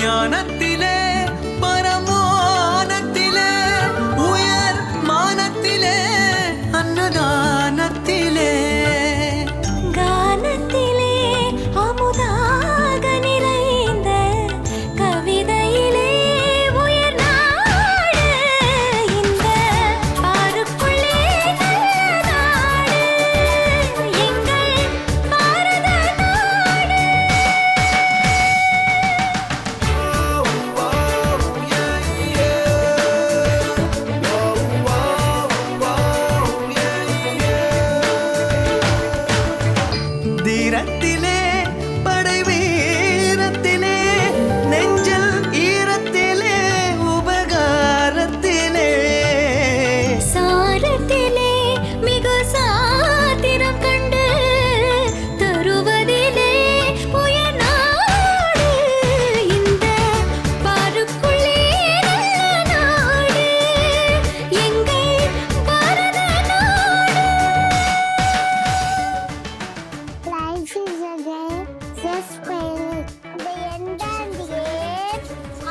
ஞானத்திலே பரமோனத்திலே உயர் மானத்திலே அன்னதானத்திலே கானத்திலே அமுதாக நிறைந்த கவிதையிலே உயர் நாடு இந்த பாருக்குள்ளே நல்ல நாடு எங்கள் பாரத நாடு. தீரத்திலே படை வீரத்திலே நெஞ்சல் ஈரத்திலே உபகாரத்திலே சாரத்திலே மிகு சாத்திரம் கண்டு தருவதிலே உயர் நாடு இந்த பாருக்குள்ளே நல்ல நாடு எங்கள் பாரத நாடு. Life is a game, just playing. The end and the game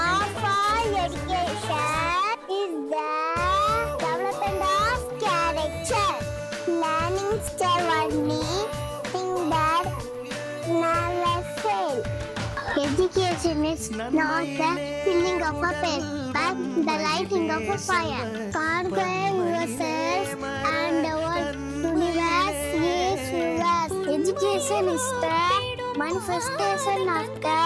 of our education is the development of character. Learning step one, think that never fail. Education is not the filling of a pen, but the lighting of a fire. Conquer yourself and our universe is yours. Education is the manifestation of the